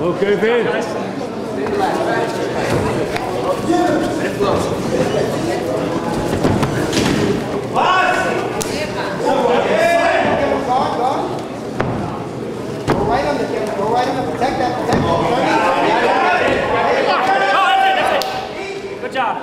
Okay, Vince. Go right on the protect that. Good job.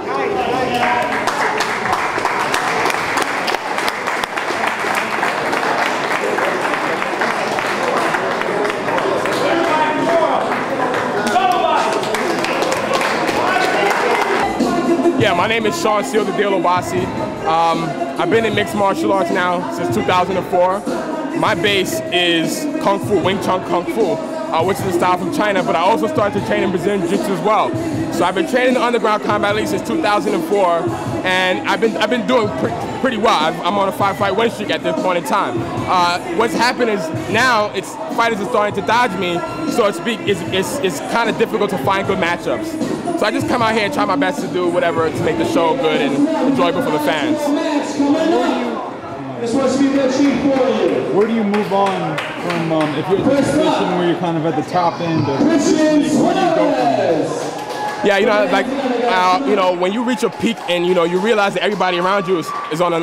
Yeah, my name is Shawn, Seal the Deal Obasi. I've been in mixed martial arts now since 2004. My base is Kung Fu, Wing Chun Kung Fu, which is a style from China, but I also started to train in Brazilian Jiu-Jitsu as well. So I've been training the Underground Combat League since 2004, and I've been doing pretty well. I'm on a 5-fight win streak at this point in time. What's happened is now fighters are starting to dodge me, so it's kind of difficult to find good matchups. So I just come out here and try my best to do whatever to make the show good and enjoyable for the fans. Where do you move on from, if you're in a position where you're kind of at the top end of this league, where do you go from there? Yeah, when you reach a peak and you realize that everybody around you is on a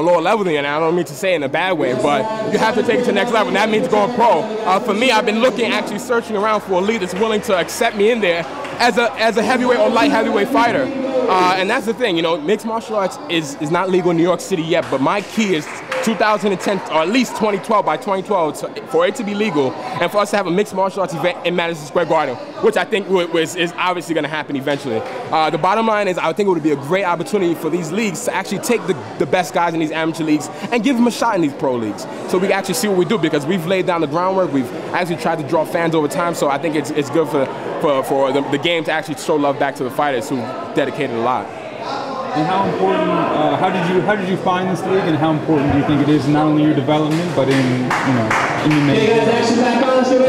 lower level than you, and I don't mean to say it in a bad way, but you have to take it to the next level, and that means going pro. For me, I've been actually searching around for a league that's willing to accept me in there as a heavyweight or light heavyweight fighter. And that's the thing, mixed martial arts is not legal in New York City yet, but my key is 2010, or at least 2012, by 2012, for it to be legal, and for us to have a mixed martial arts event in Madison Square Garden, which I think is obviously going to happen eventually. The bottom line is I think it would be a great opportunity for these leagues to actually take the best guys in these amateur leagues and give them a shot in these pro leagues, so we can actually see what we do, because we've laid down the groundwork, we've actually tried to draw fans over time, so I think it's good for the game to actually show love back to the fighters who dedicated a lot. And how important, how did you find this league, and how important do you think it is not only your development, but in your making?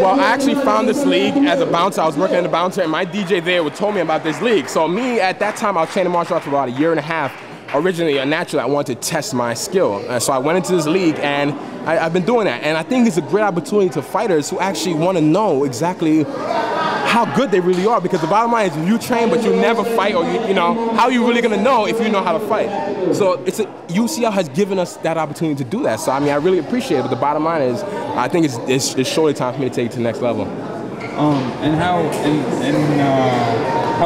Well, I actually found this league as a bouncer. I was working as a bouncer, and my DJ there told me about this league. So me, at that time, I was training martial arts for about a year and a half. Originally, naturally, I wanted to test my skill. So I went into this league, and I've been doing that. And I think it's a great opportunity to fighters who actually want to know exactly how good they really are, because the bottom line is you train but you never fight, or how are you really going to know if you know how to fight? So UCL has given us that opportunity to do that. So I mean, I really appreciate it, but the bottom line is I think it's surely time for me to take it to the next level. And how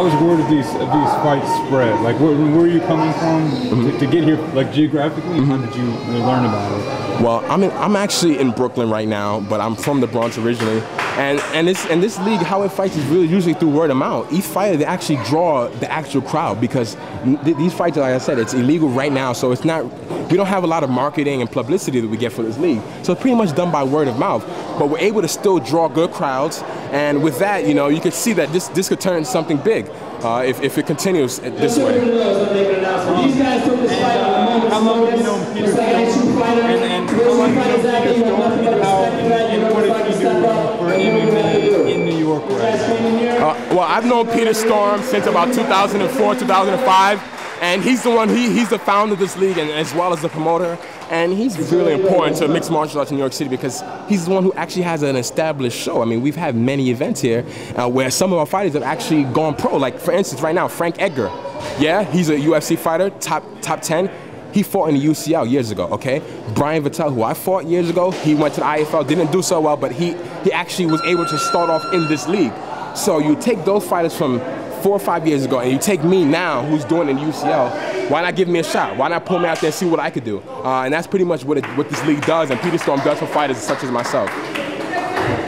has word of these fights spread? Like, where are you coming from to get here, like, geographically? How did you learn about it? Well, I'm actually in Brooklyn right now, but I'm from the Bronx originally. And this league, how it fights is really usually through word of mouth. Each fighter, they actually draw the actual crowd, because these fights, like I said, it's illegal right now, so we don't have a lot of marketing and publicity that we get for this league. So it's pretty much done by word of mouth. But we're able to still draw good crowds, and with that, you can see that this could turn into something big if it continues this way. How long have you known Peter Storm, and how long have you known Peter Storm, and what does he do for MMA in New York right now? Well, I've known Peter Storm since about 2004, 2005. And he's the founder of this league, and as well as the promoter. And he's really important to mixed martial arts in New York City, because he's the one who actually has an established show. I mean, we've had many events here where some of our fighters have actually gone pro. Like, for instance, right now, Frank Edgar. Yeah, he's a UFC fighter, top 10. He fought in the UCL years ago, okay? Brian Vittel, who I fought years ago, he went to the IFL, didn't do so well, but he actually was able to start off in this league. So you take those fighters from 4 or 5 years ago, and you take me now, who's doing it in UCL, why not give me a shot? Why not pull me out there and see what I could do? And that's pretty much what this league does, and Peter Storm does for fighters such as myself.